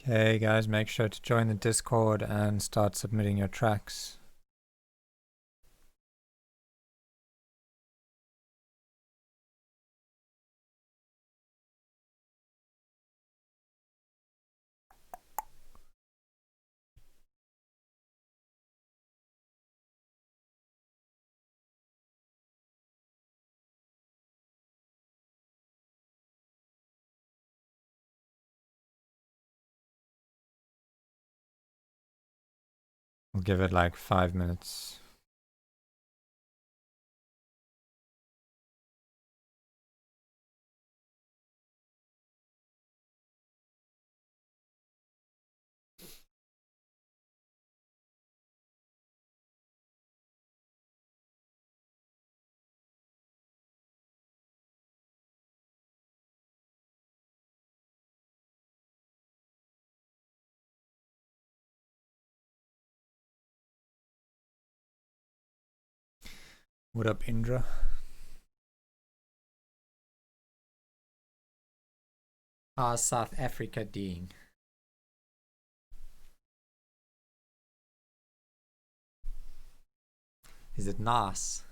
Hey guys, make sure to join the Discord and start submitting your tracks. We'll give it like 5 minutes. What up, Indra? How's South Africa doing? Is it nice?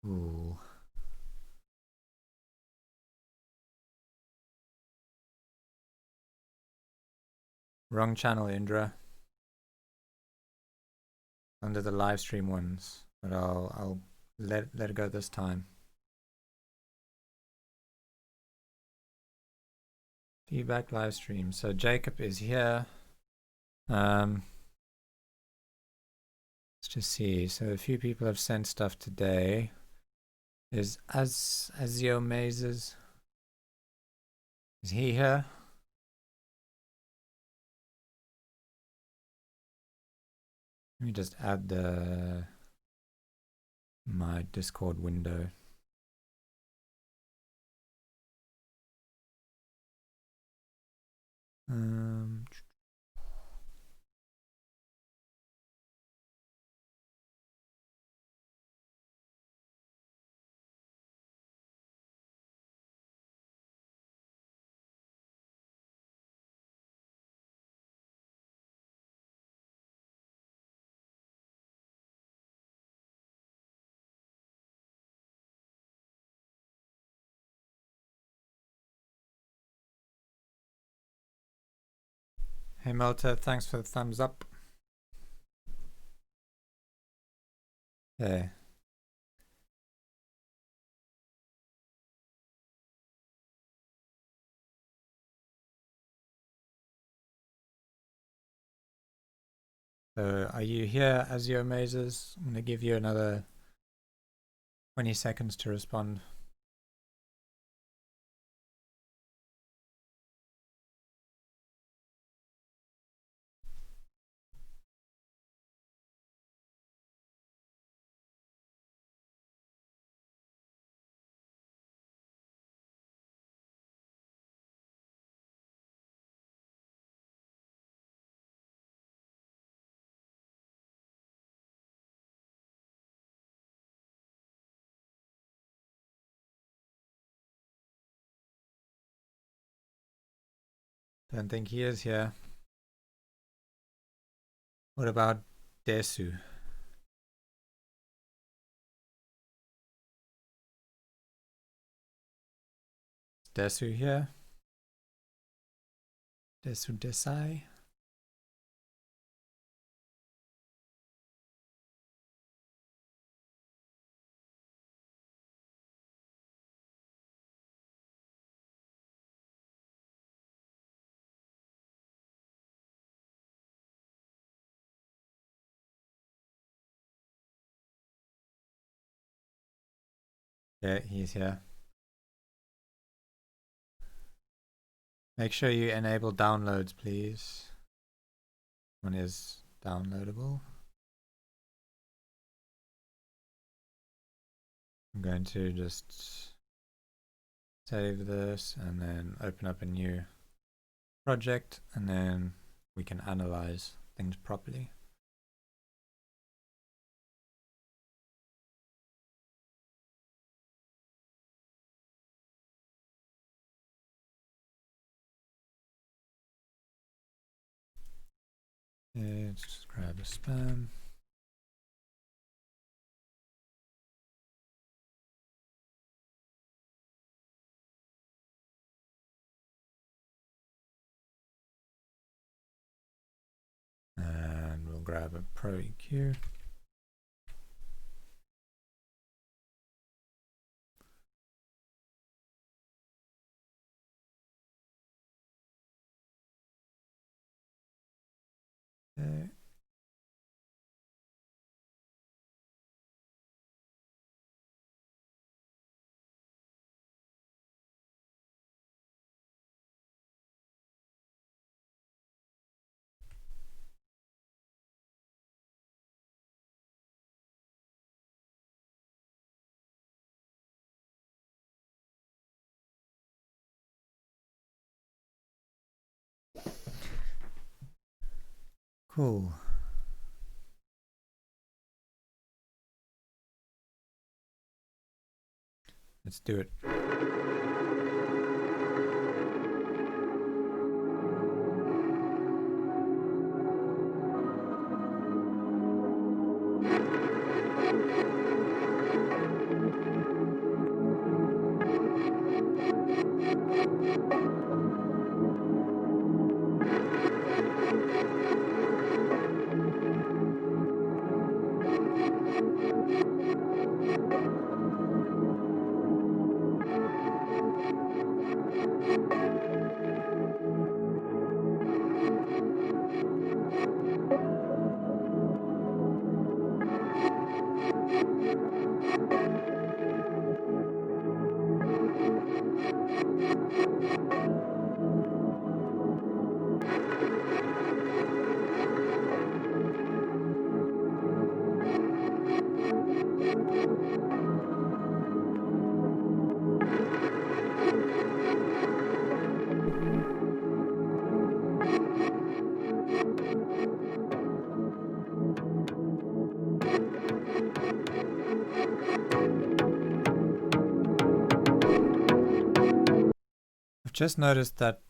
Ooh. Wrong channel, Indra. Under the live stream ones, but I'll let it go this time. Feedback live stream. So Jacob is here. Let's just see. So a few people have sent stuff today. Is Azio Mazes? Is he here? Let me just add my Discord window. Hey Melta, thanks for the thumbs up. Hey. So are you here, Azio Mazes? I'm going to give you another 20 seconds to respond. Don't think he is here. What about Desu? Desu here. Desu Desai. Yeah, he's here. Make sure you enable downloads, please. One is downloadable. I'm going to just save this and then open up a new project, and then we can analyze things properly. Let's just grab a span. And we'll grab a Pro EQ. Okay. Cool. Let's do it. I've just noticed that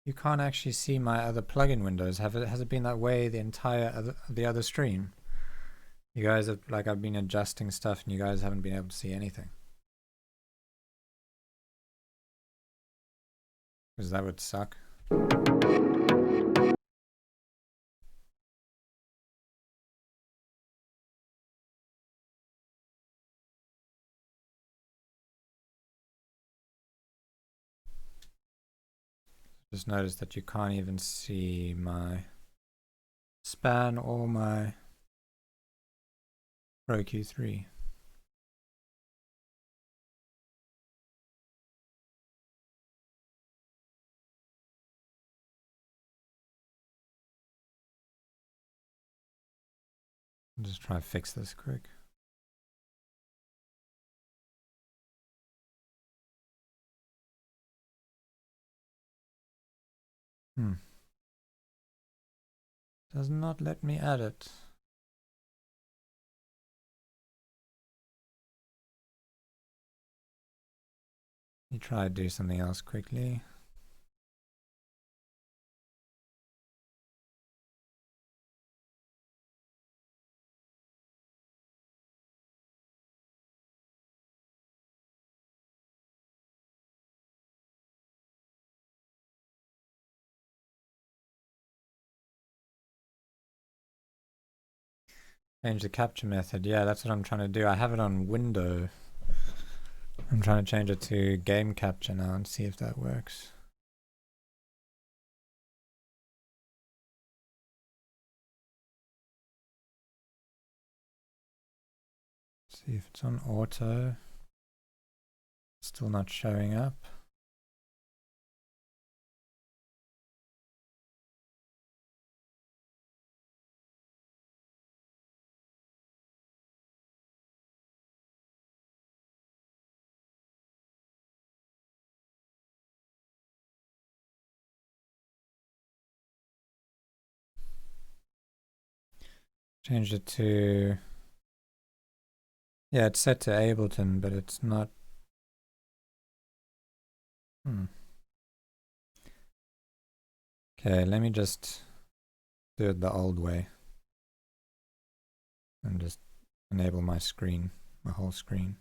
you can't actually see my other plugin windows. Has it been that way the entire the other stream? You guys have, like, I've been adjusting stuff and you guys haven't been able to see anything. Because that would suck. Just noticed that you can't even see my span or my Pro Q3. I'll just try to fix this quick. Does not let me add it. Let me try to do something else quickly. Change the capture method. Yeah, that's what I'm trying to do. I have it on window. I'm trying to change it to game capture now and see if that works. See if it's on auto. Still not showing up. Changed it to, yeah, it's set to Ableton, but it's not. Okay, let me just do it the old way and just enable my screen, my whole screen.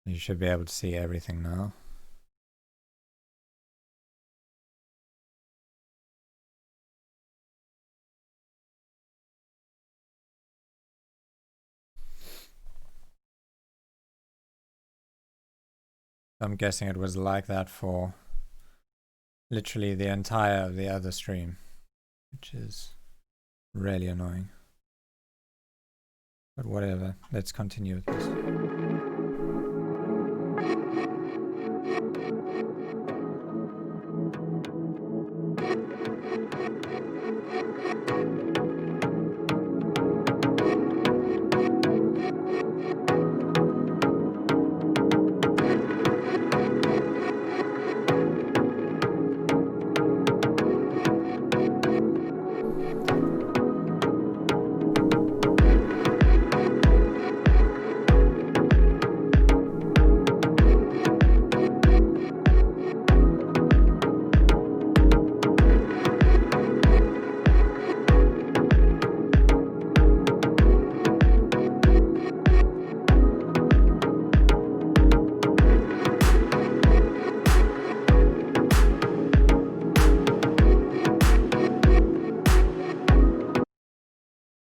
You should be able to see everything now. I'm guessing it was like that for literally the entire of the other stream, which is really annoying. But whatever, let's continue with this.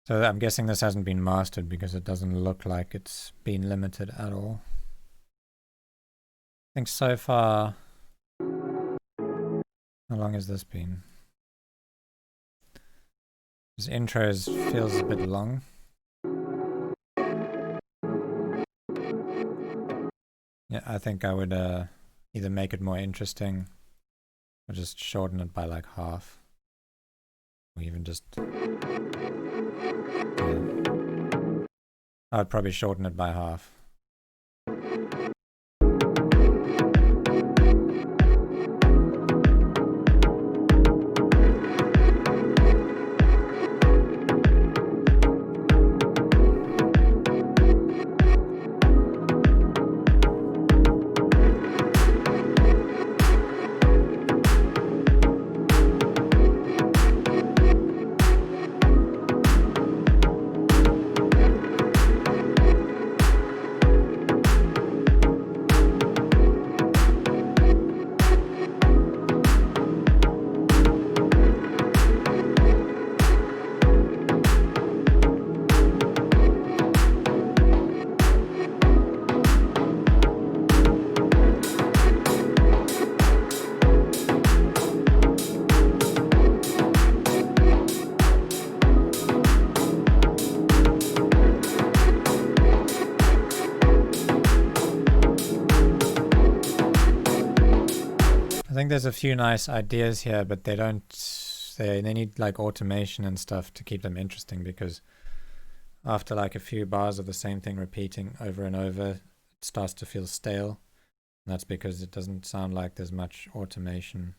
So I'm guessing this hasn't been mastered because it doesn't look like it's been limited at all. I think so far, how long has this been? This intro feels a bit long. Yeah, I think I would either make it more interesting or just shorten it by like half. Or even just... yeah. I'd probably shorten it by half. I think there's a few nice ideas here, but they need like automation and stuff to keep them interesting, because after like a few bars of the same thing repeating over and over, it starts to feel stale. And that's because it doesn't sound like there's much automation.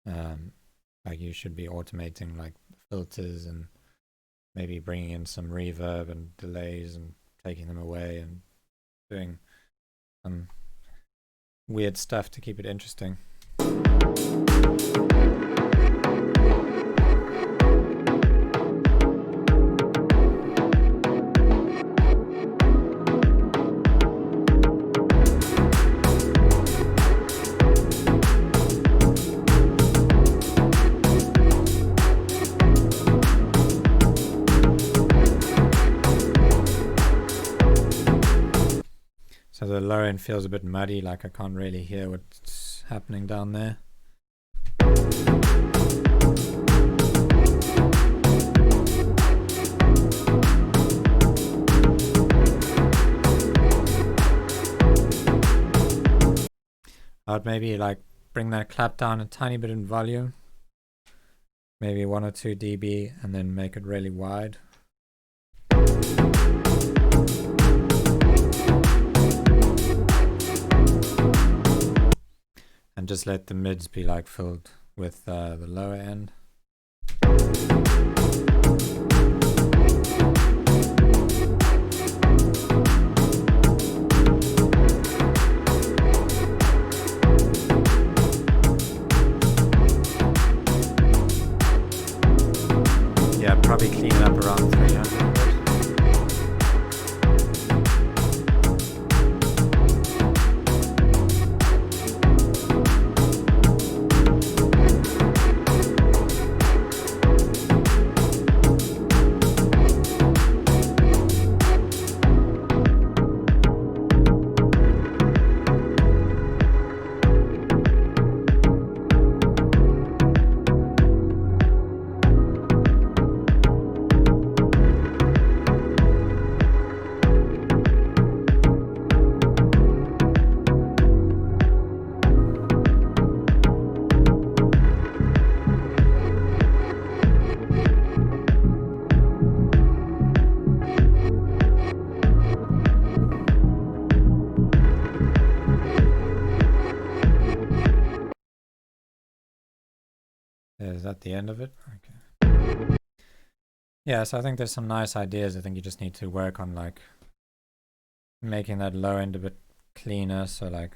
Like you should be automating like filters and maybe bringing in some reverb and delays and taking them away and doing some weird stuff to keep it interesting. So the lower end feels a bit muddy, like I can't really hear what's happening down there. I'd maybe like bring that clap down a tiny bit in volume, maybe 1 or 2 dB, and then make it really wide. And just let the mids be like filled with the lower end. Yeah, probably clean it up around 300. Is that the end of it? Okay. Yeah, so I think there's some nice ideas. I think you just need to work on like making that low end a bit cleaner. So like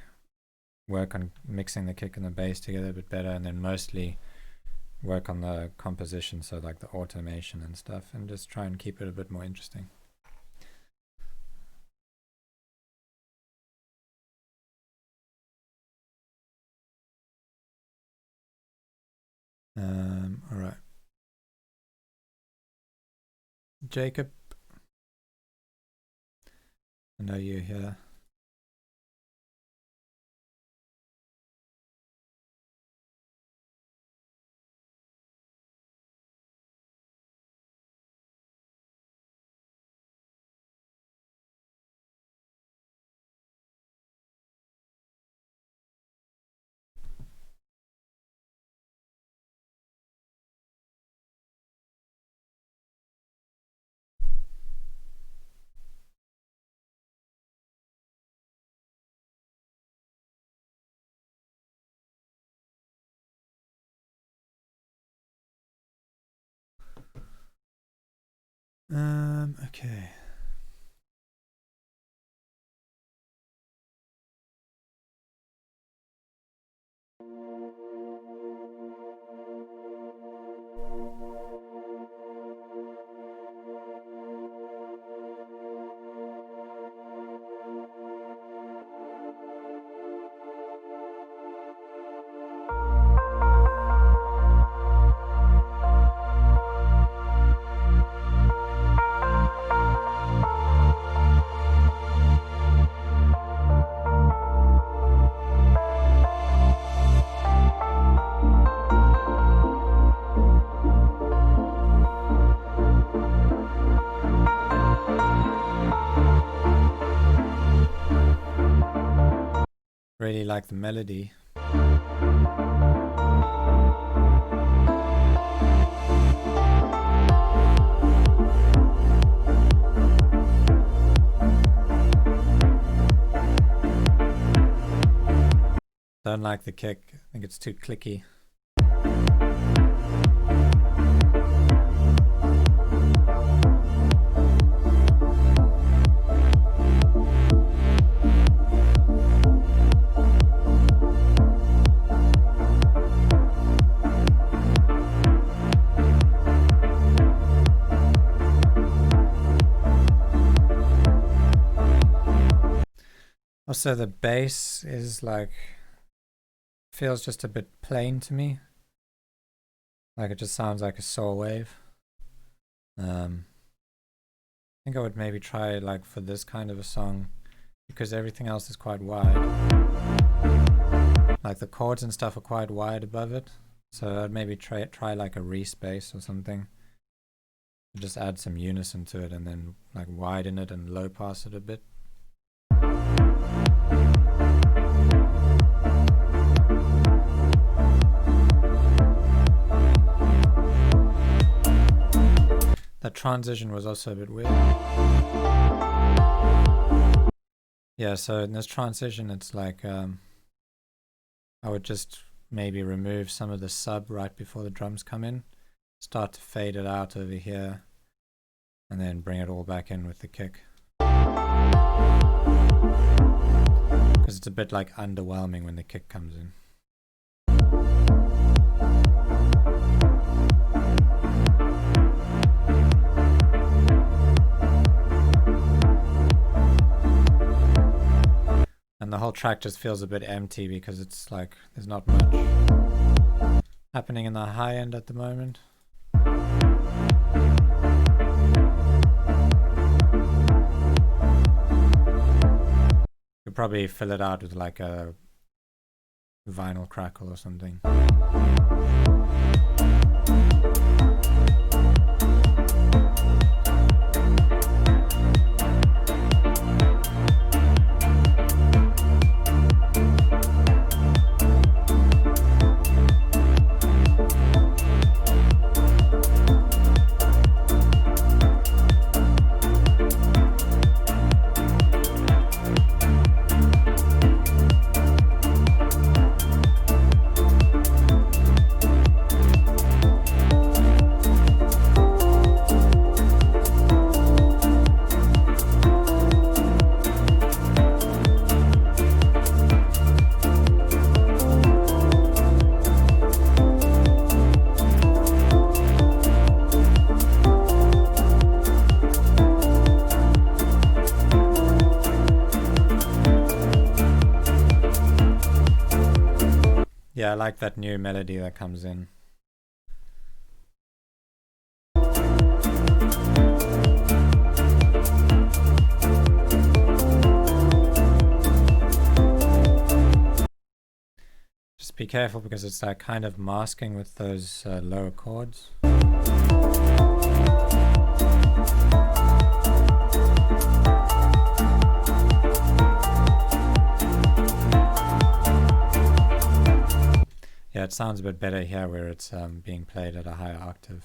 work on mixing the kick and the bass together a bit better, and then mostly work on the composition, so like the automation and stuff, and just try and keep it a bit more interesting. All right. Jacob, I know you're here. Okay. Really like the melody. Don't like the kick. I think it's too clicky. Also, the bass is like, feels just a bit plain to me. Like it just sounds like a saw wave. I think I would maybe try like for this kind of a song, because everything else is quite wide. Like the chords and stuff are quite wide above it, so I'd maybe try like a respace or something. Just add some unison to it and then like widen it and low pass it a bit. That transition was also a bit weird. Yeah, so in this transition it's like I would just maybe remove some of the sub right before the drums come in, start to fade it out over here, and then bring it all back in with the kick. Because it's a bit like underwhelming when the kick comes in. And the whole track just feels a bit empty because it's like there's not much happening in the high end at the moment. Could probably fill it out with like a vinyl crackle or something. Yeah, I like that new melody that comes in. Just be careful because it's like kind of masking with those lower chords. Yeah, it sounds a bit better here where it's being played at a higher octave.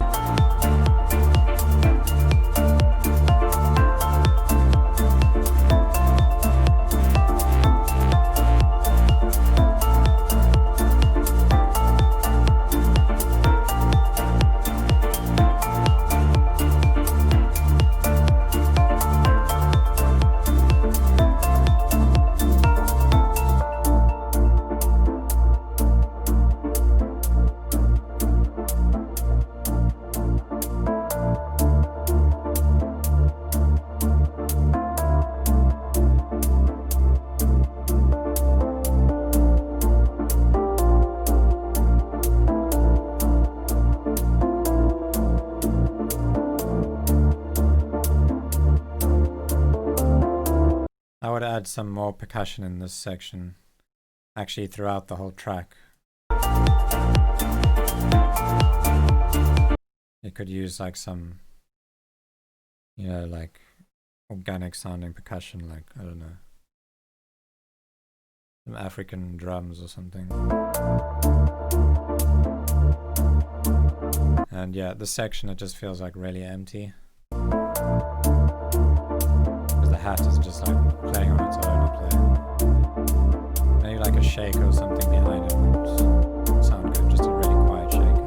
I would add some more percussion in this section, actually throughout the whole track. You could use like some, you know, like organic sounding percussion, like, I don't know, some African drums or something. And yeah, this section, it just feels like really empty. The hat is just like playing on its own up there. Maybe like a shaker or something behind it would sound good, just a really quiet shaker.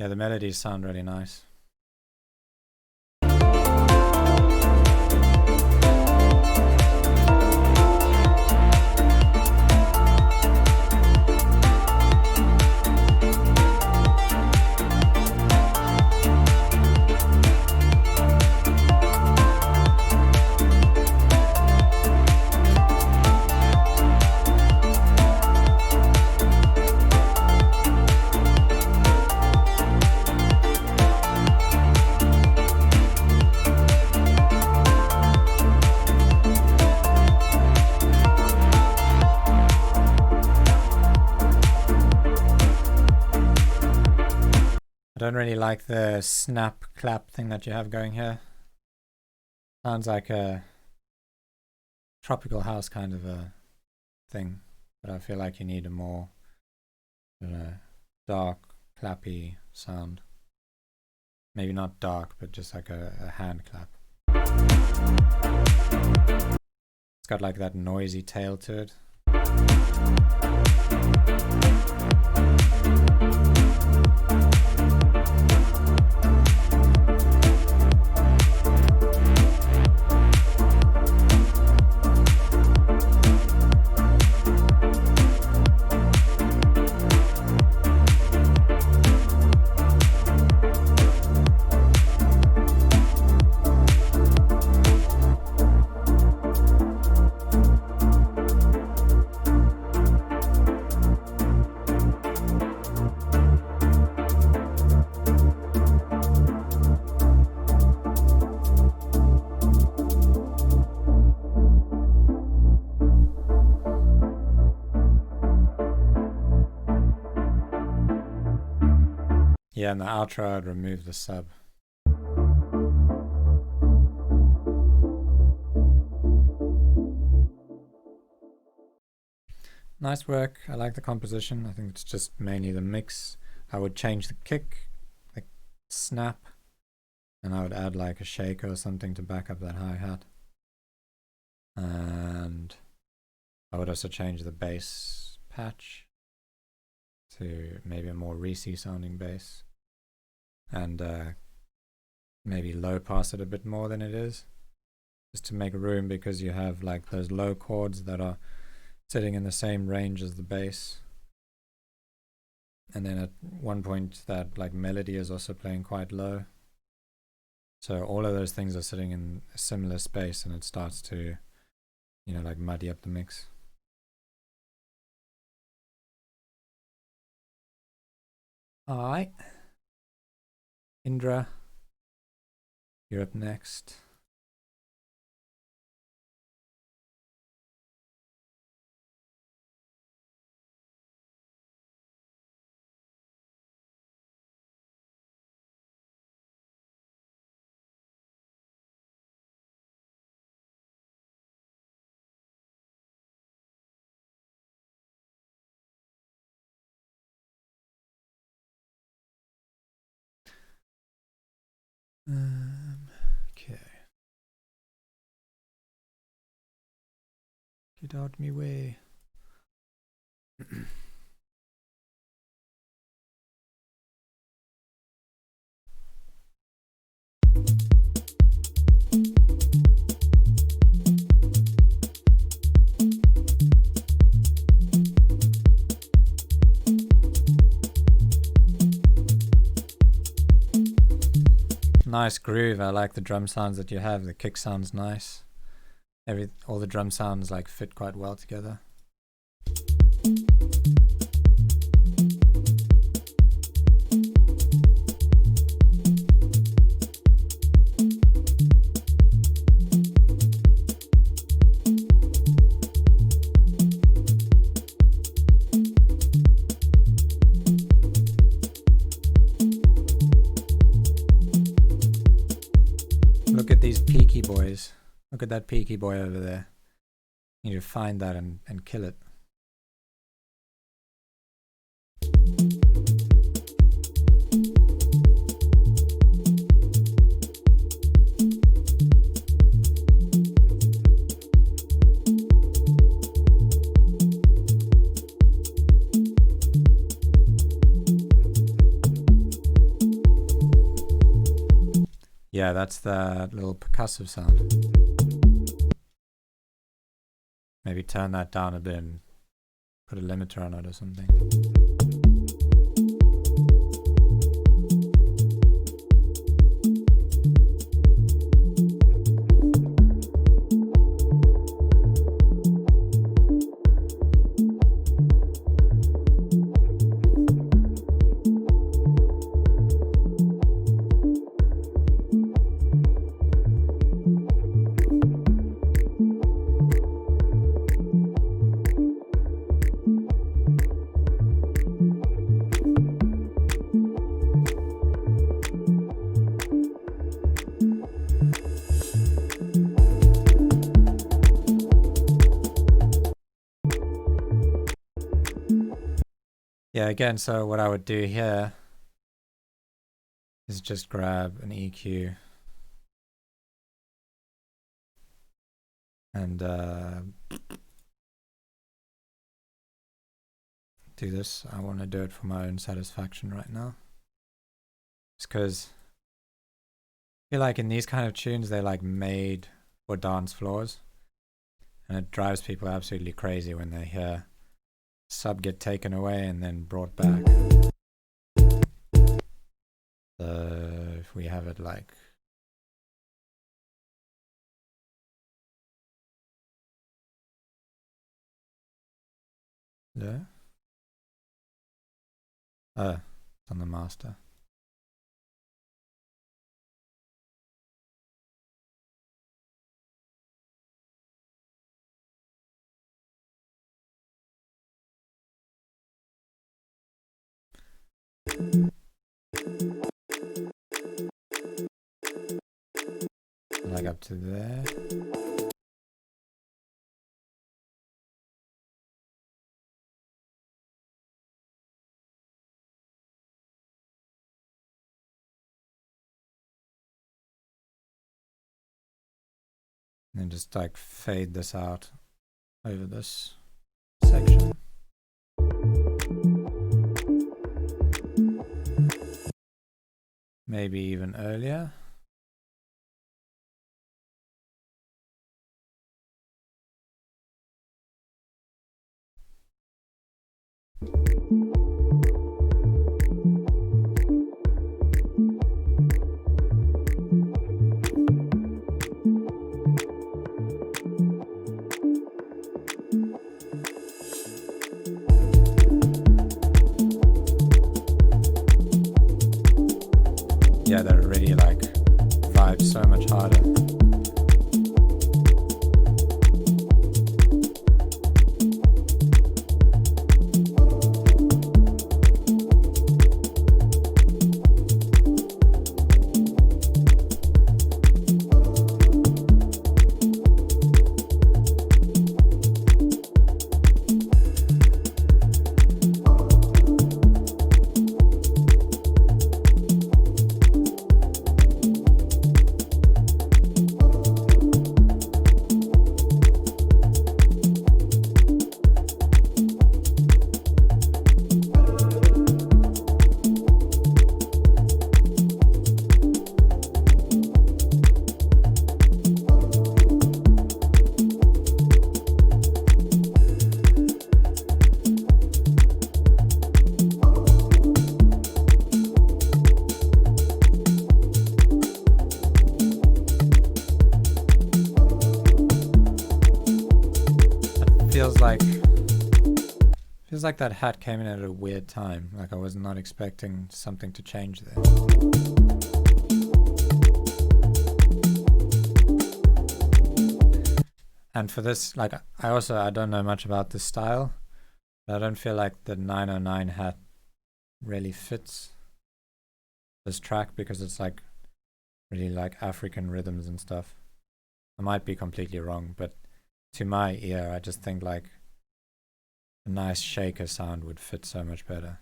Yeah, the melodies sound really nice. I don't really like the snap clap thing that you have going here. Sounds like a tropical house kind of a thing, but I feel like you need a more dark, clappy sound. Maybe not dark, but just like a hand clap. It's got like that noisy tail to it. Yeah, in the outro I'd remove the sub. Nice work. I like the composition. I think it's just mainly the mix. I would change the kick, the snap, and I would add like a shaker or something to back up that hi-hat. And I would also change the bass patch to maybe a more Reese sounding bass, and maybe low pass it a bit more than it is, just to make room, because you have like those low chords that are sitting in the same range as the bass, and then at one point that like melody is also playing quite low, so all of those things are sitting in a similar space, and it starts to, you know, like muddy up the mix. Alright, Indra, you're up next. Okay. Get out me way. Nice groove. I like the drum sounds that you have. The kick sounds nice. All the drum sounds like fit quite well together. Look at these peaky boys. Look at that peaky boy over there. You need to find that and kill it. Yeah, that's the little percussive sound. Maybe turn that down a bit and put a limiter on it or something. Yeah, again, so what I would do here is just grab an EQ and do this. I want to do it for my own satisfaction right now. Just because I feel like in these kind of tunes, they're like made for dance floors. And it drives people absolutely crazy when they hear sub get taken away and then brought back. So if we have it like there. Oh, it's on the master. Like up to there. And then just like fade this out over this section. Maybe even earlier. Yeah, that already like vibes so much harder. Feels like that hat came in at a weird time. Like I was not expecting something to change there. And for this, like I don't know much about this style, but I don't feel like the 909 hat really fits this track because it's like really like African rhythms and stuff. I might be completely wrong, but to my ear, I just think like a nice shaker sound would fit so much better.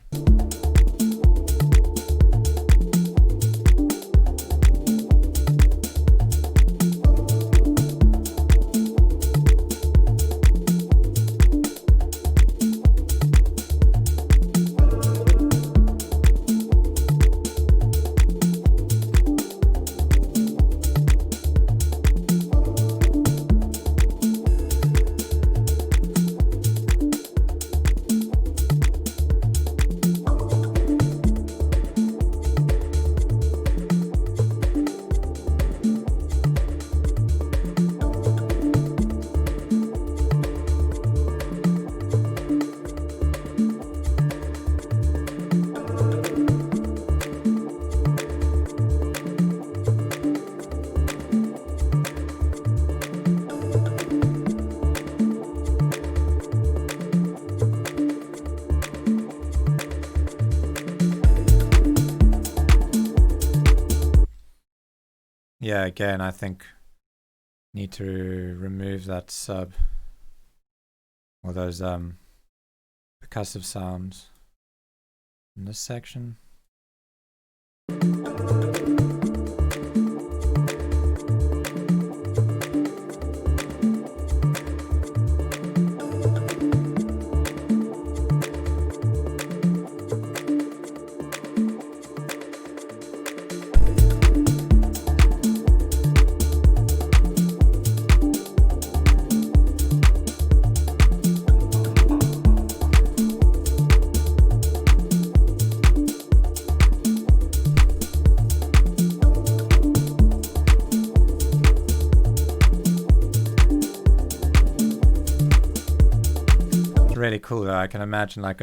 Yeah, again, I think need to remove that sub or those percussive sounds in this section. Really cool though. I can imagine like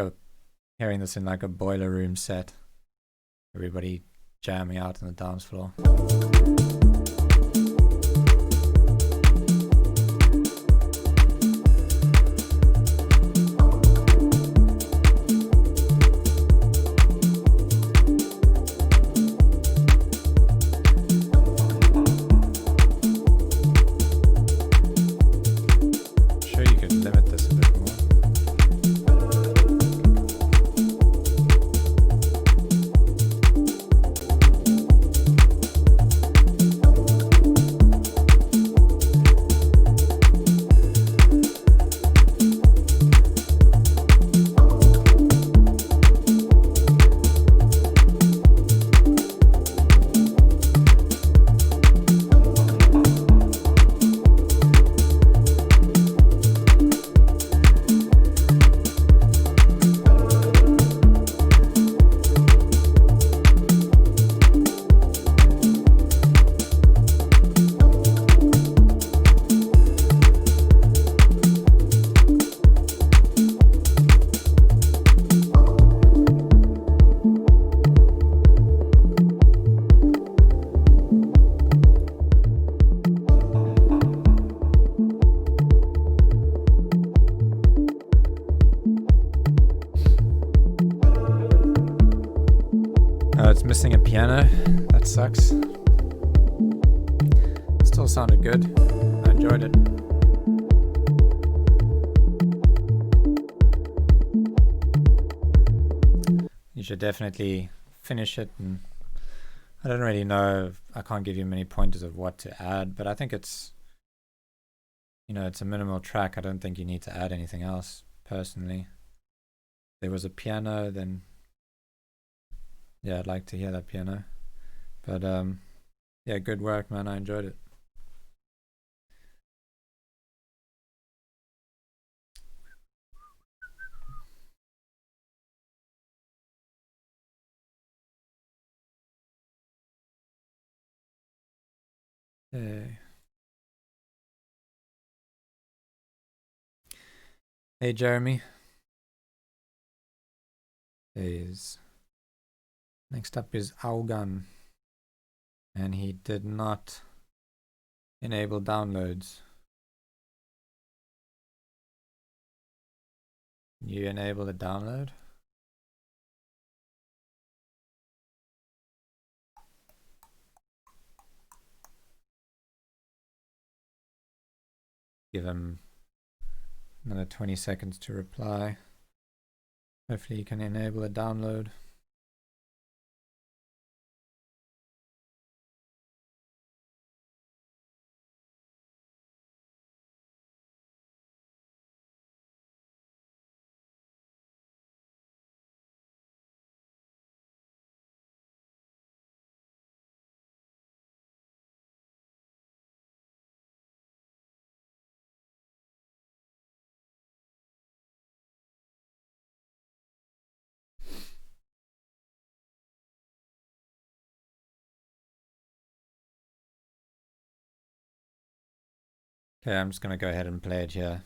hearing this in like a boiler room set. Everybody jamming out on the dance floor. Sure, you could limit this a bit more. It's missing a piano. That sucks. Still sounded good. I enjoyed it. You should definitely finish it, and I don't really know, I can't give you many pointers of what to add, but I think it's, you know, it's a minimal track. I don't think you need to add anything else, personally. If there was a piano, then yeah, I'd like to hear that piano. But yeah, good work, man. I enjoyed it. Hey. Hey, Jeremy. Next up is Augan, and he did not enable downloads. You enable the download? Give him another 20 seconds to reply. Hopefully you can enable a download. Okay, I'm just gonna go ahead and play it here.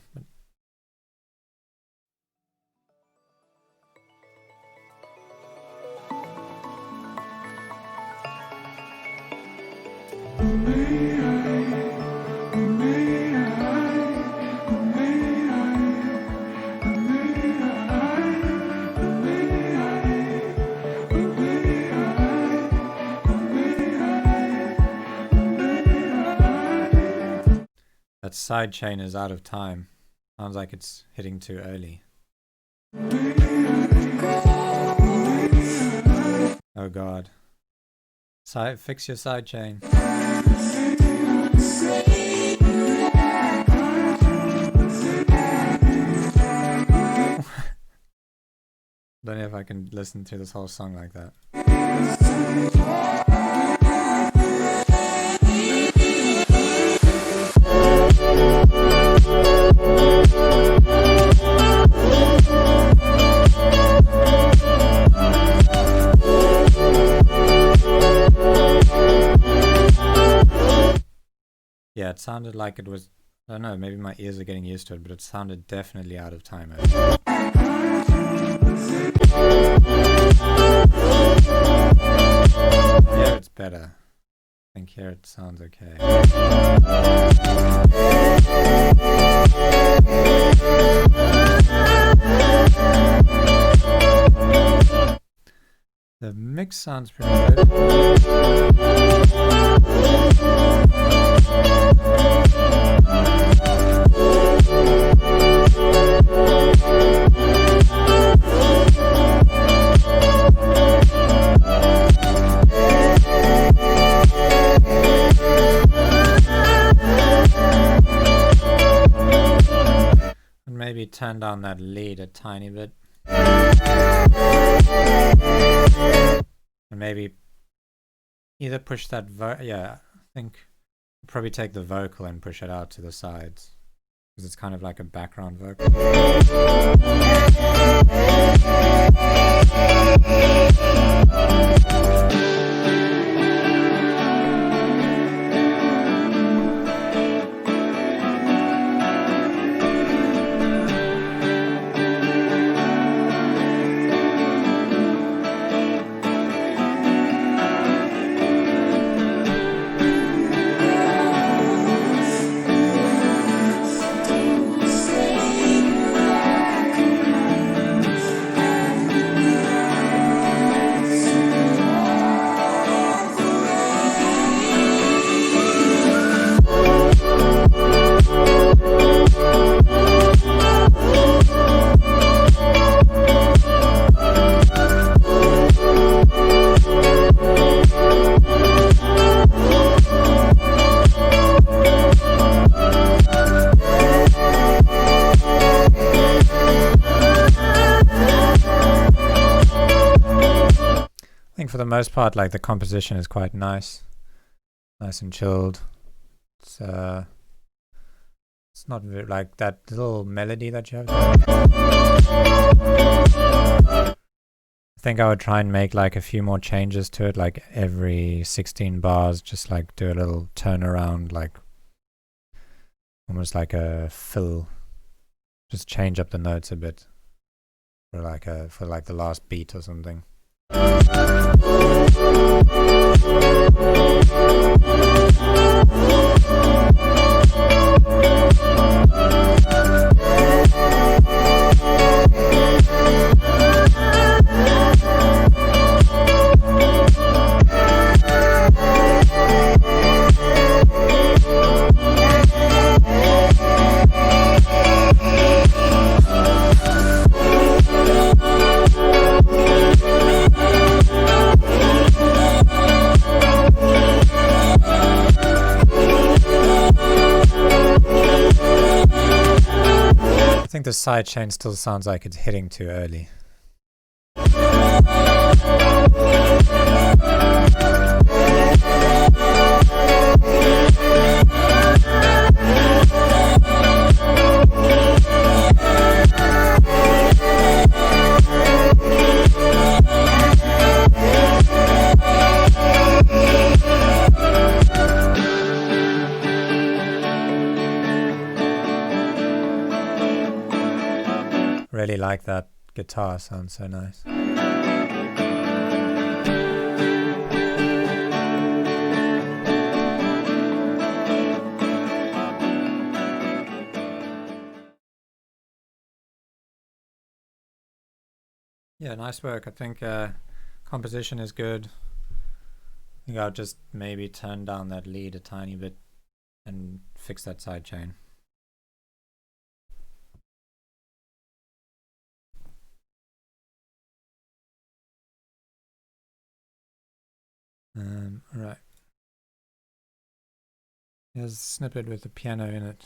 side chain is out of time. Sounds like it's hitting too early. Oh god. Fix your side chain. Don't know if I can listen to this whole song like that. Yeah, it sounded like it was, I don't know, maybe my ears are getting used to it, but it sounded definitely out of time. Here it's better. I think here it sounds okay. The mix sounds pretty good. And maybe turn down that lead a tiny bit. And maybe either push that yeah, I think probably take the vocal and push it out to the sides, because it's kind of like a background vocal. For the most part, like the composition is quite nice and chilled. It's not very, like that little melody that you have. I think I would try and make like a few more changes to it, like every 16 bars, just like do a little turnaround, like almost like a fill, just change up the notes a bit for like the last beat or something. I think the sidechain still sounds like it's hitting too early. Really like that guitar, sounds so nice. Yeah, nice work. I think composition is good. I think I'll just maybe turn down that lead a tiny bit and fix that sidechain. Alright. Here's a snippet with the piano in it.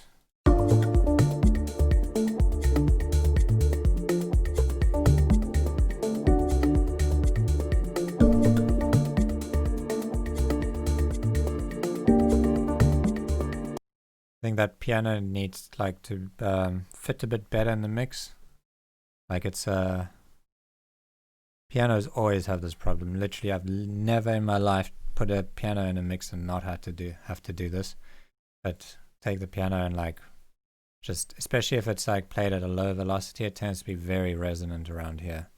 I think that piano needs like to fit a bit better in the mix. Like it's pianos always have this problem. Literally, I've never in my life put a piano in a mix and not have to do this. But take the piano and like just, especially if it's like played at a low velocity, it tends to be very resonant around here.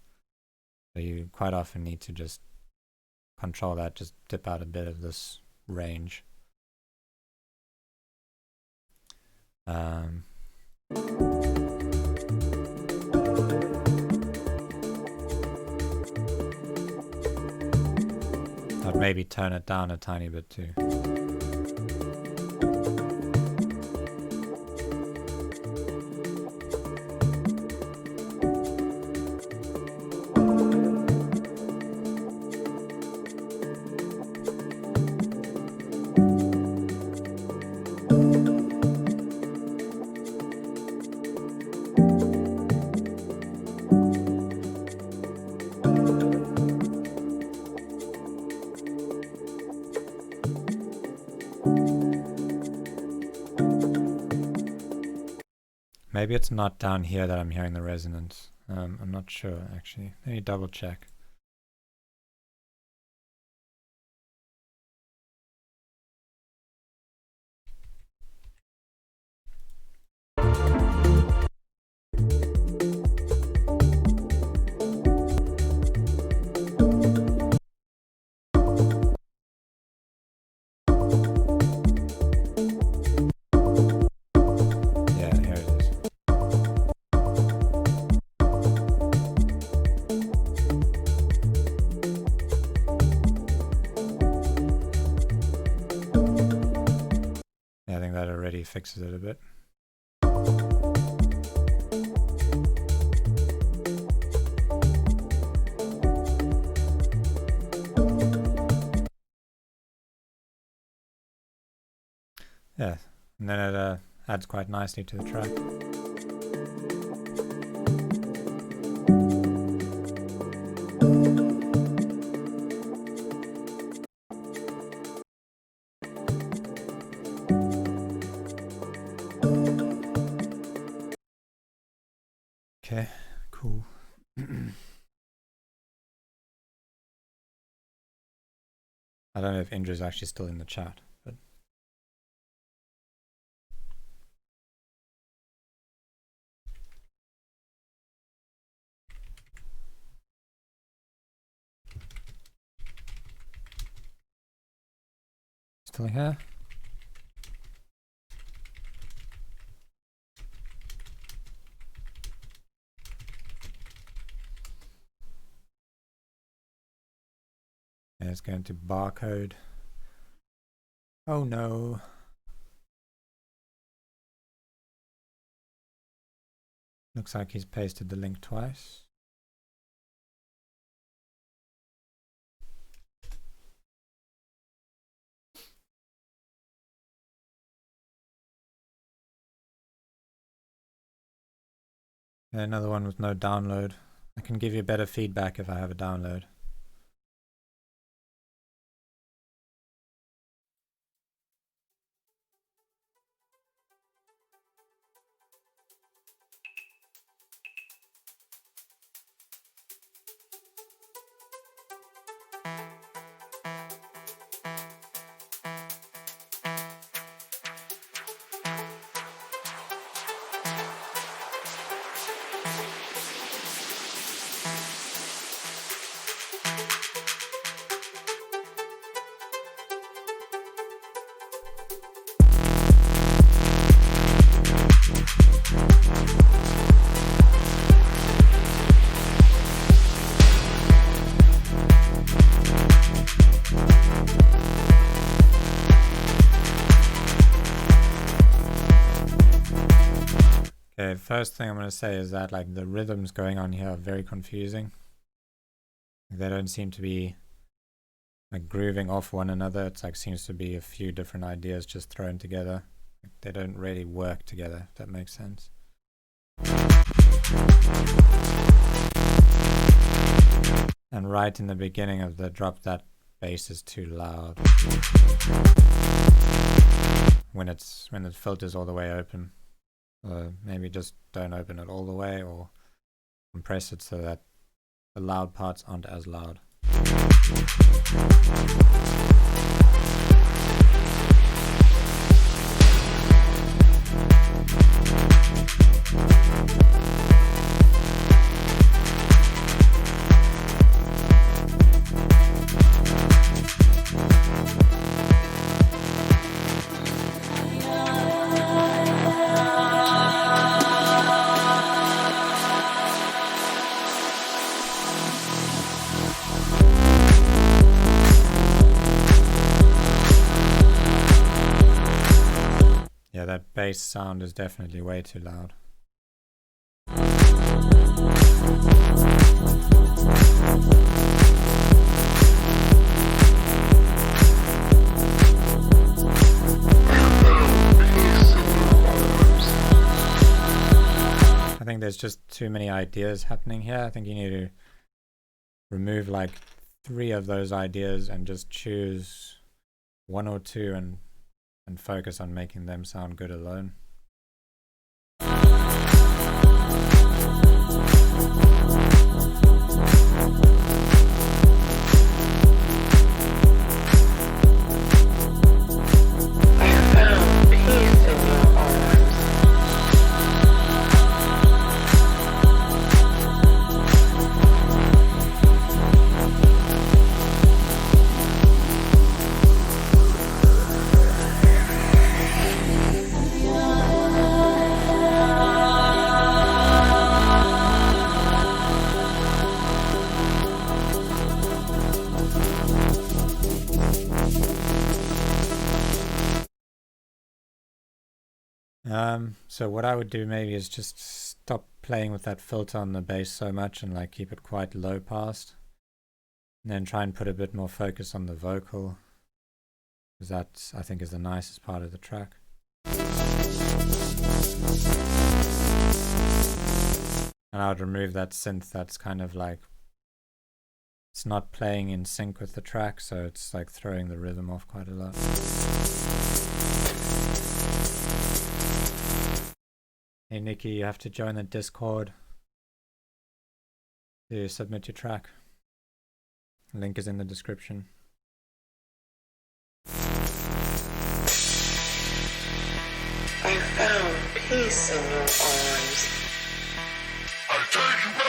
So you quite often need to just control that, just dip out a bit of this range. I'd maybe tone it down a tiny bit too. Maybe it's not down here that I'm hearing the resonance. I'm not sure actually. Let me double check. Fixes it a bit. Yeah, and then it adds quite nicely to the track. Okay, cool. I don't know if Indra's actually still in the chat, but still here? Yeah, it's going to barcode. Oh no. Looks like he's pasted the link twice. Yeah, another one with no download. I can give you better feedback if I have a download. Okay, first thing I'm going to say is that like the rhythms going on here are very confusing. They don't seem to be like grooving off one another. It's like seems to be a few different ideas just thrown together. Like, they don't really work together, if that makes sense. And right in the beginning of the drop, that bass is too loud when it filters all the way open. Maybe just don't open it all the way, or compress it so that the loud parts aren't as loud. Yeah, that bass sound is definitely way too loud. I think there's just too many ideas happening here. I think you need to remove like 3 of those ideas and just choose 1 or 2 and focus on making them sound good alone. So what I would do maybe is just stop playing with that filter on the bass so much and like keep it quite low passed, and then try and put a bit more focus on the vocal, because that I think is the nicest part of the track. And I would remove that synth that's kind of like, it's not playing in sync with the track, so it's like throwing the rhythm off quite a lot. Hey Nikki, you have to join the Discord to submit your track. Link is in the description. I found peace in your arms. I take you back.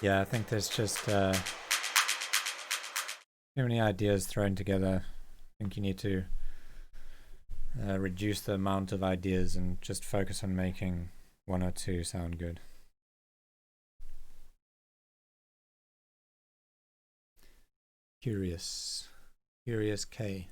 Yeah, I think there's just too many ideas thrown together. I think you need to reduce the amount of ideas and just focus on making 1 or 2 sound good. Curious K.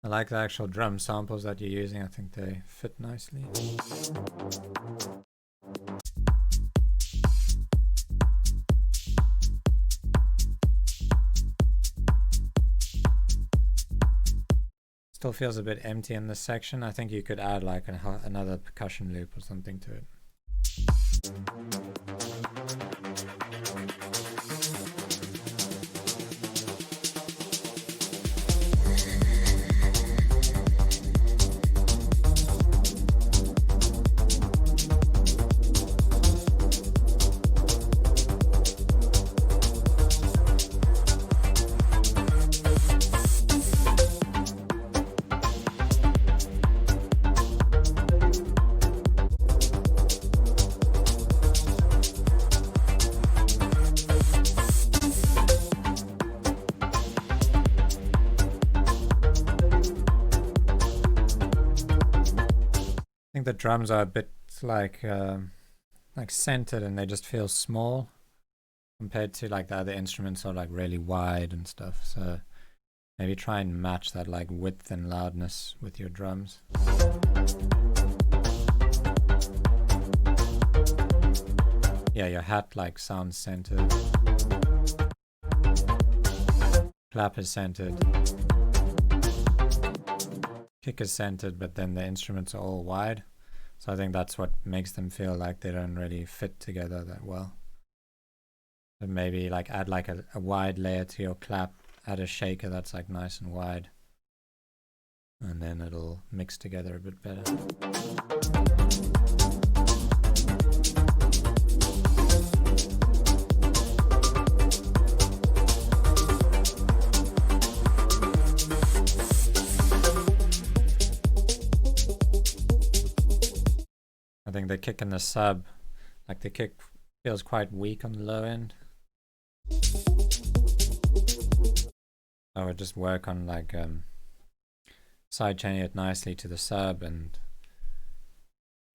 I like the actual drum samples that you're using. I think they fit nicely. Still feels a bit empty in this section. I think you could add like another percussion loop or something to it. The drums are a bit like centered, and they just feel small compared to like the other instruments are like really wide and stuff. So maybe try and match that like width and loudness with your drums. Yeah, your hat like sounds centered. Clap is centered. Kick is centered, but then the instruments are all wide. So I think that's what makes them feel like they don't really fit together that well. But maybe like add like a wide layer to your clap, add a shaker that's like nice and wide, and then it'll mix together a bit better. I think the kick and the sub, like the kick feels quite weak on the low end. I would just work on like side chaining it nicely to the sub and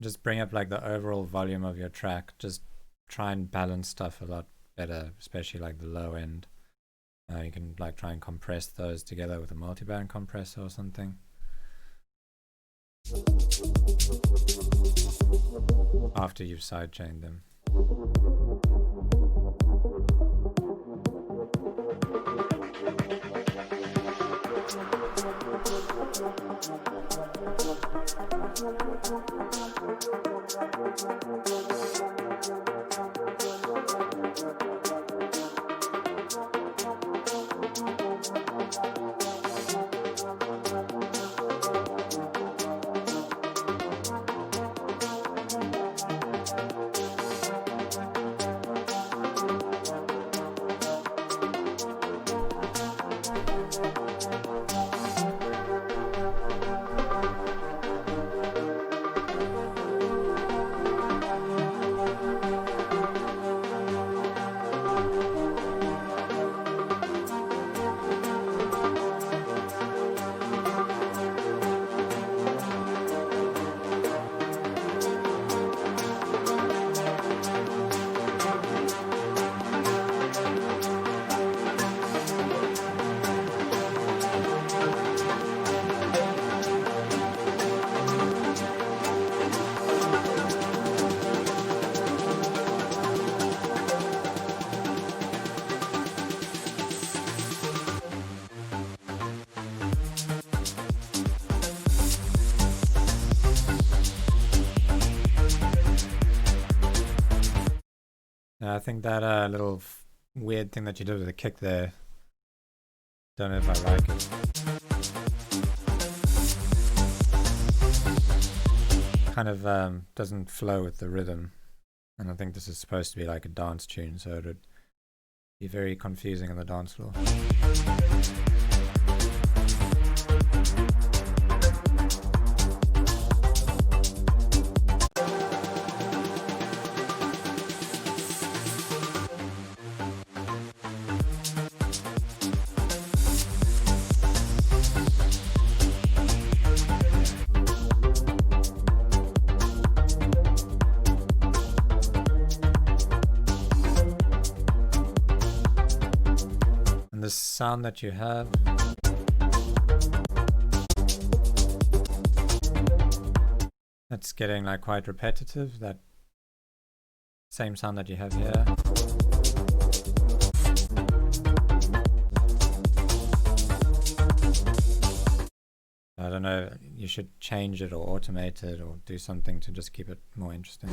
just bring up like the overall volume of your track. Just try and balance stuff a lot better, especially like the low end. You can like try and compress those together with a multiband compressor or something. After you've sidechained them. I think that little weird thing that you did with the kick there, don't know if I like it. Kind of doesn't flow with the rhythm, and I think this is supposed to be like a dance tune, so it would be very confusing on the dance floor. Sound that you have, That's getting like quite repetitive, that same sound that you have here. I don't know, you should change it or automate it or do something to just keep it more interesting.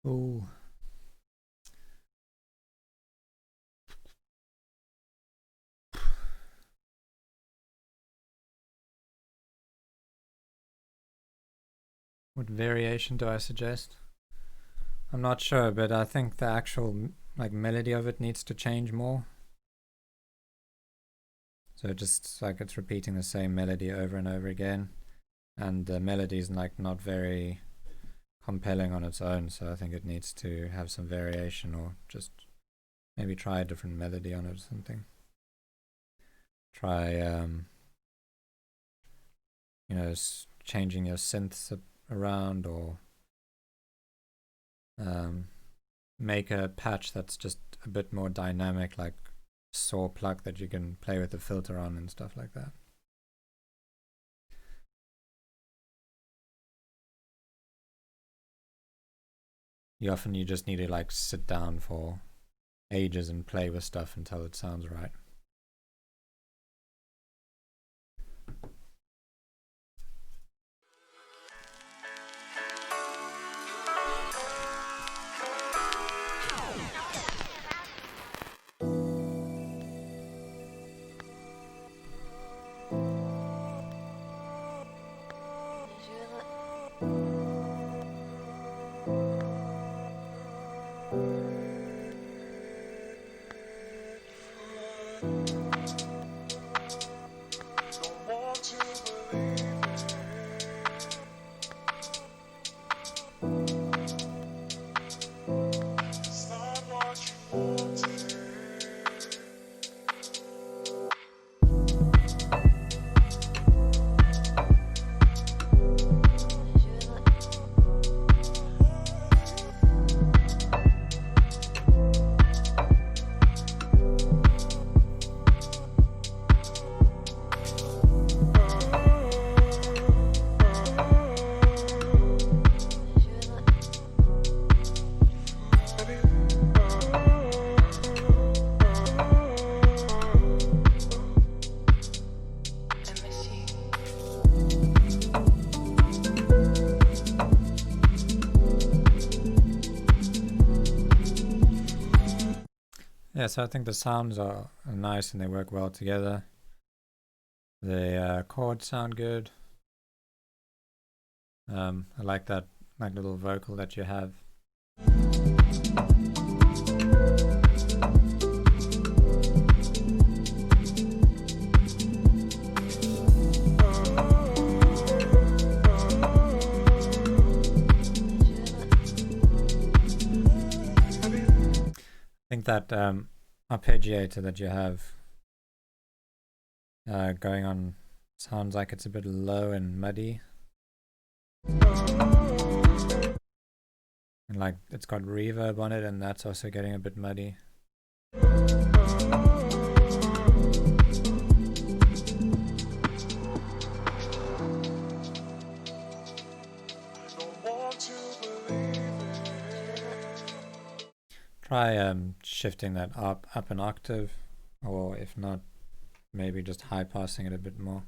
Ooh. What variation do I suggest? I'm not sure, but I think the actual like melody of it needs to change more. So just like it's repeating the same melody over and over again, and the melody is like not very compelling on its own, so I think it needs to have some variation, or just maybe try a different melody on it or something. Try you know, changing your synths around, or make a patch that's just a bit more dynamic, like saw plug that you can play with the filter on and stuff like that. You just need to like sit down for ages and play with stuff until it sounds right. Yeah, so I think the sounds are nice and they work well together. The chords sound good. I like that like little vocal that you have. I think that arpeggiator that you have going on sounds like it's a bit low and muddy. And like it's got reverb on it, and that's also getting a bit muddy. Try shifting that up an octave, or if not, maybe just high passing it a bit more.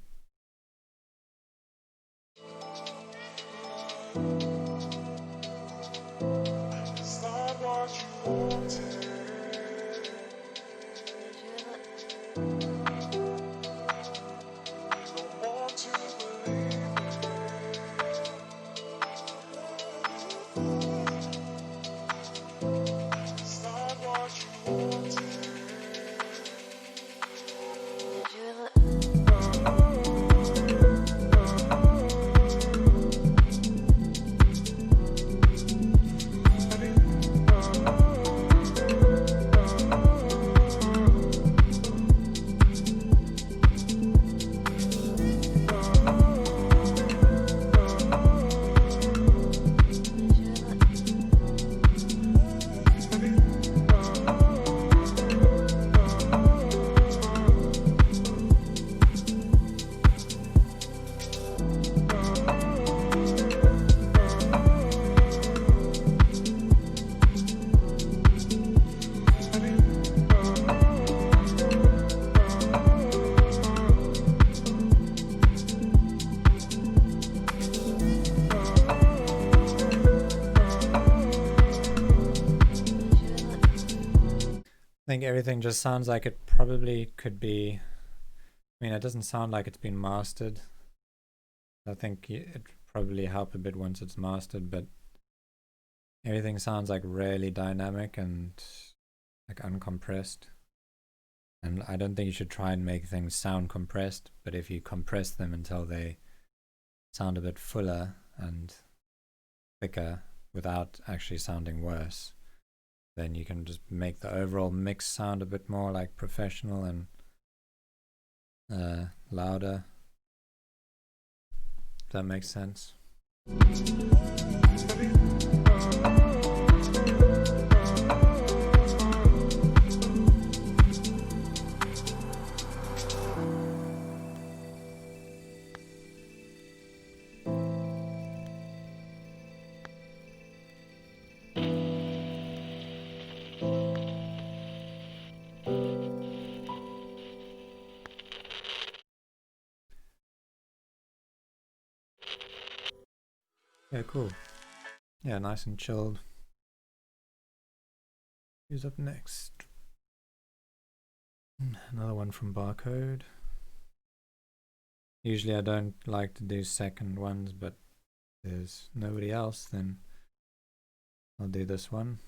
think everything just sounds like it probably could be. I mean, it doesn't sound like it's been mastered. I think it probably help a bit once it's mastered, but everything sounds like really dynamic and like uncompressed. And I don't think you should try and make things sound compressed, but if you compress them until they sound a bit fuller and thicker without actually sounding worse, then you can just make the overall mix sound a bit more like professional and louder. If that makes sense. Yeah, cool. Yeah, nice and chilled. Who's up next? Another one from Barcode. Usually I don't like to do second ones, but if there's nobody else, then I'll do this one.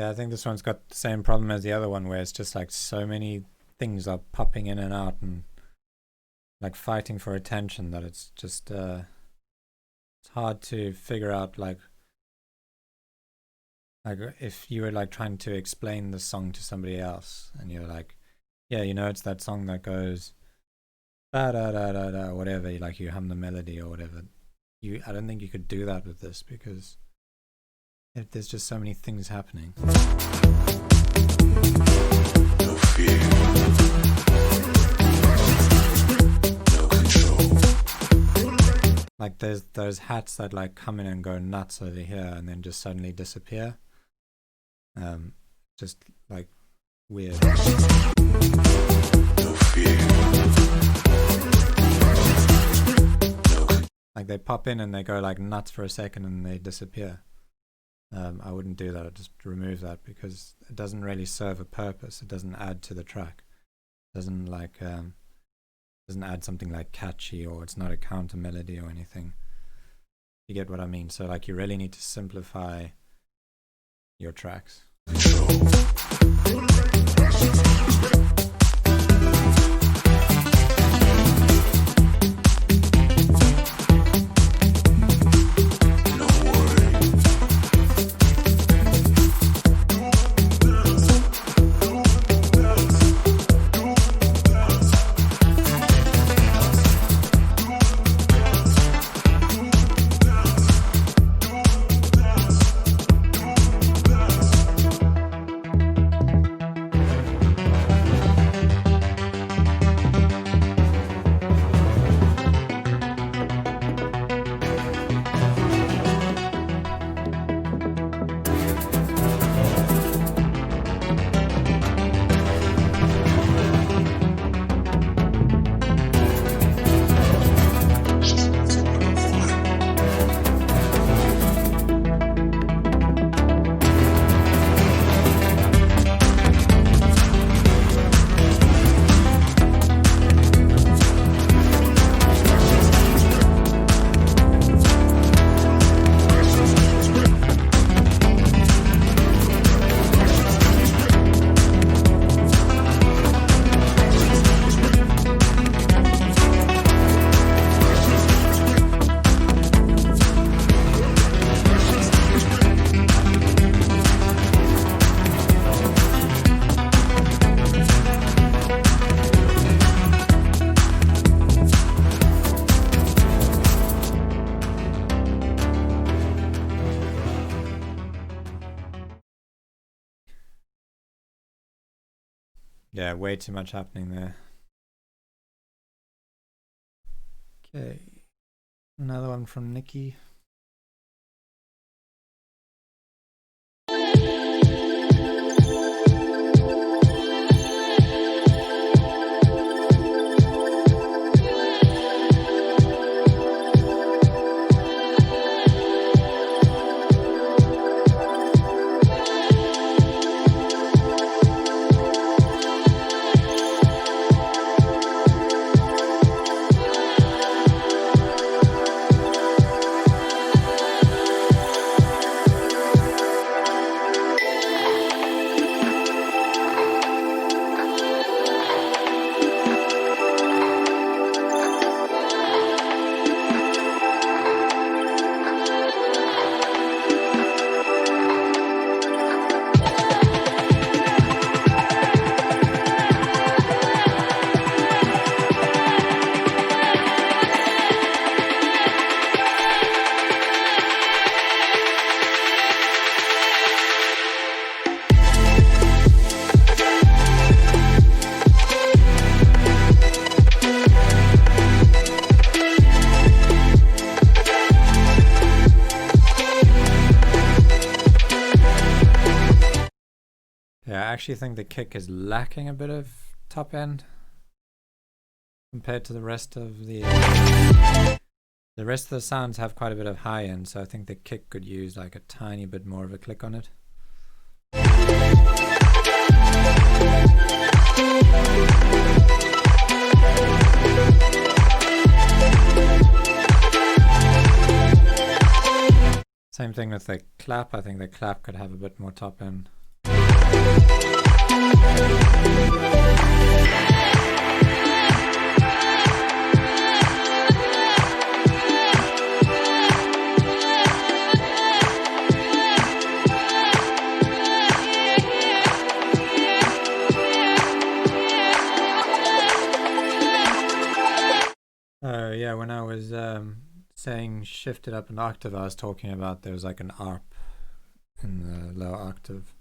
I think this one's got the same problem as the other one, where it's just like so many things are popping in and out and like fighting for attention that it's just it's hard to figure out like if you were like trying to explain the song to somebody else and you're like, yeah, you know, it's that song that goes da da da da da whatever, like you hum the melody or whatever. I don't think you could do that with this because there's just so many things happening. No fear. No control. Like there's those hats that like come in and go nuts over here and then just suddenly disappear. Just like weird. No fear. Like they pop in and they go like nuts for a second and they disappear. I wouldn't do that. I'd just remove that because it doesn't really serve a purpose. It doesn't add to the track. It doesn't like doesn't add something like catchy, or it's not a counter melody or anything. You get what I mean? So like you really need to simplify your tracks. Yeah, way too much happening there. Okay. Another one from Nikki. Yeah, I actually think the kick is lacking a bit of top end compared to the rest of the rest of the sounds have quite a bit of high end, so I think the kick could use like a tiny bit more of a click on it. Same thing with the clap. I think the clap could have a bit more top end. Yeah, when I was saying shift it up an octave, I was talking about there was like an ARP in the lower octave.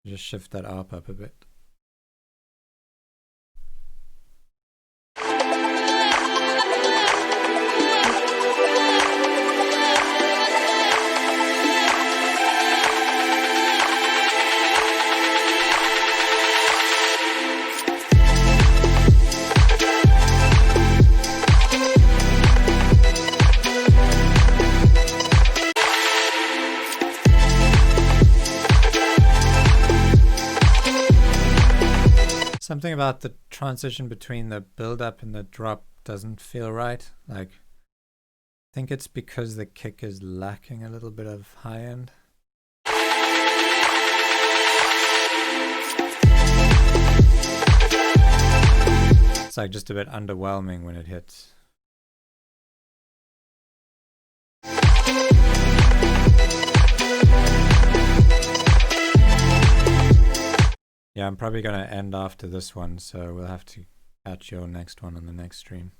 Just shift that ARP up a bit. Something about the transition between the build up and the drop doesn't feel right. Like, I think it's because the kick is lacking a little bit of high end. It's like just a bit underwhelming when it hits. Yeah, I'm probably going to end after this one, so we'll have to catch your next one on the next stream.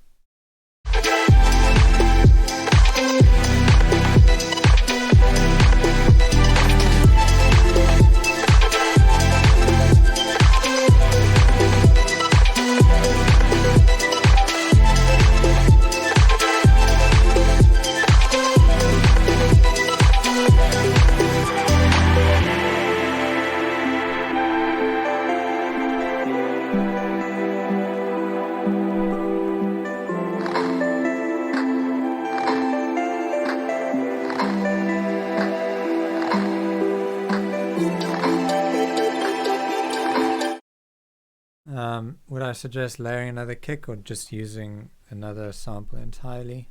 Would I suggest layering another kick or just using another sample entirely?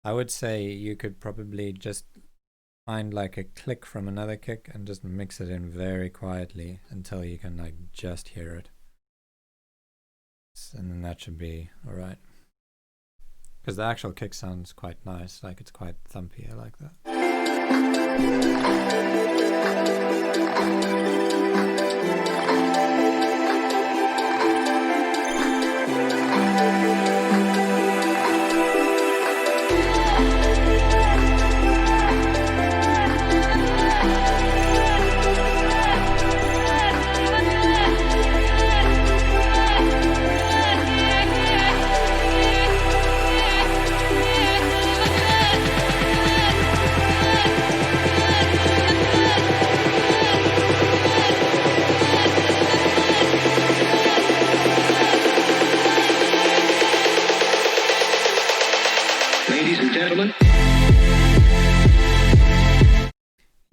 I would say you could probably just find like a click from another kick and just mix it in very quietly until you can like just hear it. And then that should be alright. Because the actual kick sounds quite nice, like it's quite thumpy, I like that.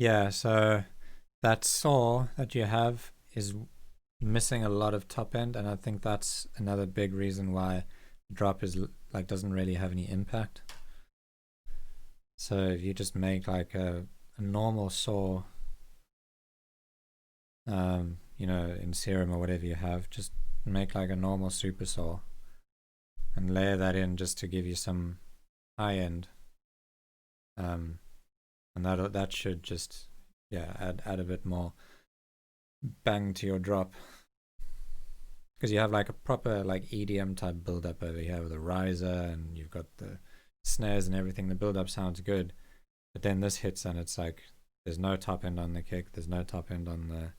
Yeah, so that saw that you have is missing a lot of top end, and I think that's another big reason why the drop is like doesn't really have any impact. So if you just make like a normal saw, you know, in Serum or whatever you have, just make like a normal super saw and layer that in just to give you some high end, and that should just add a bit more bang to your drop, because you have like a proper like EDM type build up over here with a riser, and you've got the snares and everything. The build up sounds good, but then this hits and it's like there's no top end on the kick, there's no top end on the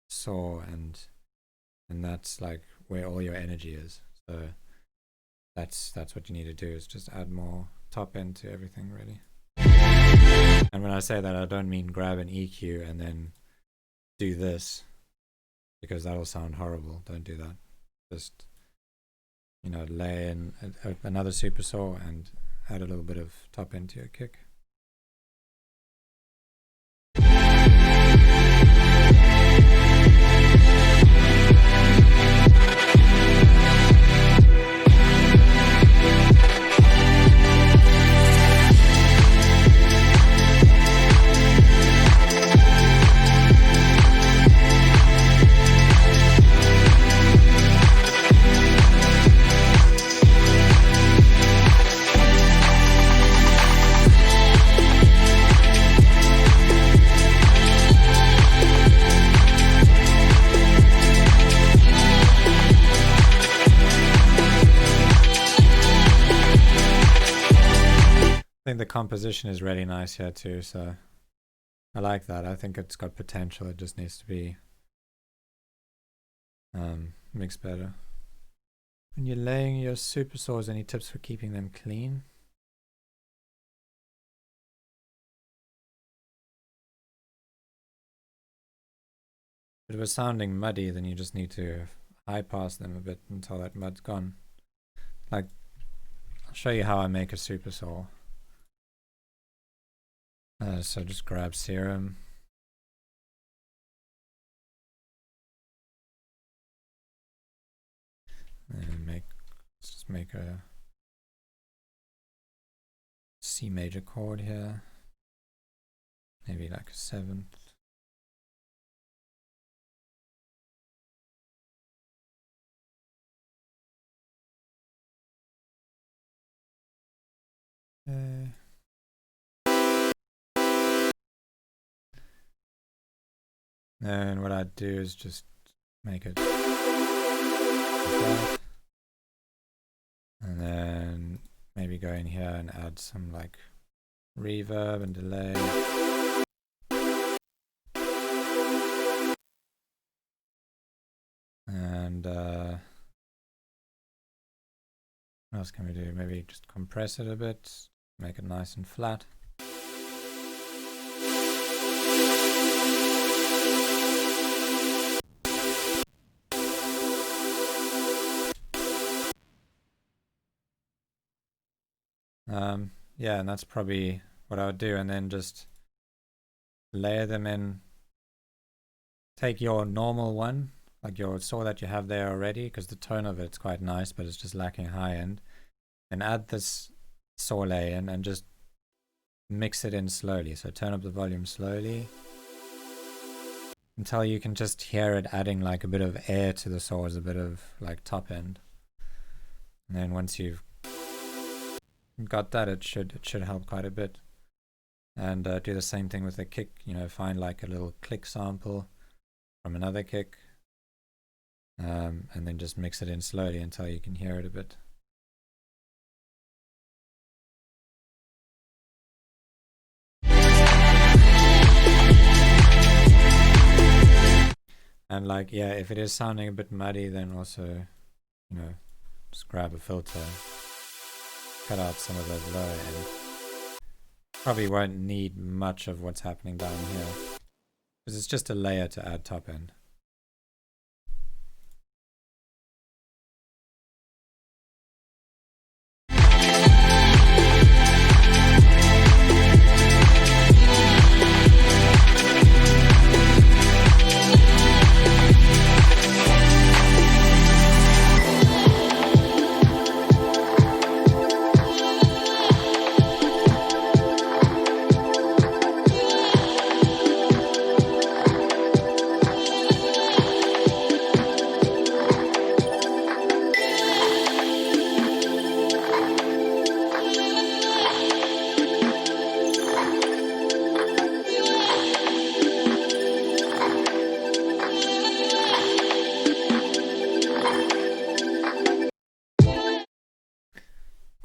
saw, and that's like where all your energy is. So that's what you need to do, is just add more top end to everything really. And when I say that, I don't mean grab an EQ and then do this, because that'll sound horrible. Don't do that. Just, you know, lay in another super saw and add a little bit of top end to your kick. I think the composition is really nice here too, so I like that. I think it's got potential. It just needs to be mixed better. When you're laying your super saws, any tips for keeping them clean? If it was sounding muddy, then you just need to high pass them a bit until that mud's gone. Like, I'll show you how I make a super saw. So just grab Serum. And let's just make a C major chord here. Maybe like a 7th. And what I'd do is just make it like that. And then maybe go in here and add some like reverb and delay. And what else can we do? Maybe just compress it a bit, make it nice and flat. Yeah, and that's probably what I would do, and then just layer them in. Take your normal one, like your saw that you have there already, because the tone of it's quite nice, but it's just lacking high end, and add this saw layer in and just mix it in slowly. So turn up the volume slowly until you can just hear it adding like a bit of air to the saw as a bit of like top end. And then once you've got that, it should help quite a bit. And do the same thing with the kick. You know, find like a little click sample from another kick, and then just mix it in slowly until you can hear it a bit. And like, yeah, if it is sounding a bit muddy, then also, you know, just grab a filter, cut out some of those low end. Probably won't need much of what's happening down here, because it's just a layer to add top end.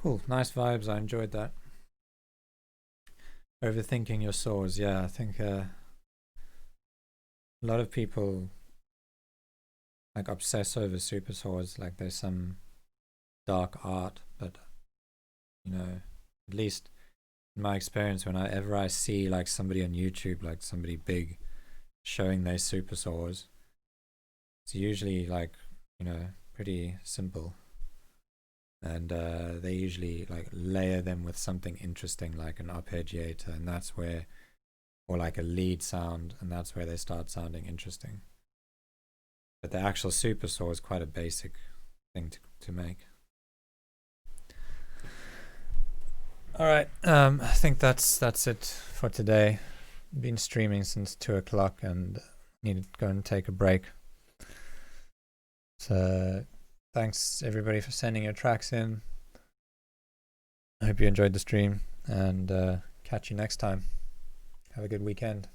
Cool, nice vibes. I enjoyed that. Overthinking your saws. Yeah, I think a lot of people like obsess over super saws, like there's some dark art. But you know, at least in my experience, whenever I see like somebody on YouTube, like somebody big showing their super saws, it's usually like, you know, pretty simple. And they usually like layer them with something interesting like an arpeggiator, and that's where, or like a lead sound, and that's where they start sounding interesting. But the actual super saw is quite a basic thing to make. All right, I think that's it for today. Been streaming since 2 o'clock and need to go and take a break. So thanks everybody for sending your tracks in. I hope you enjoyed the stream, and catch you next time. Have a good weekend.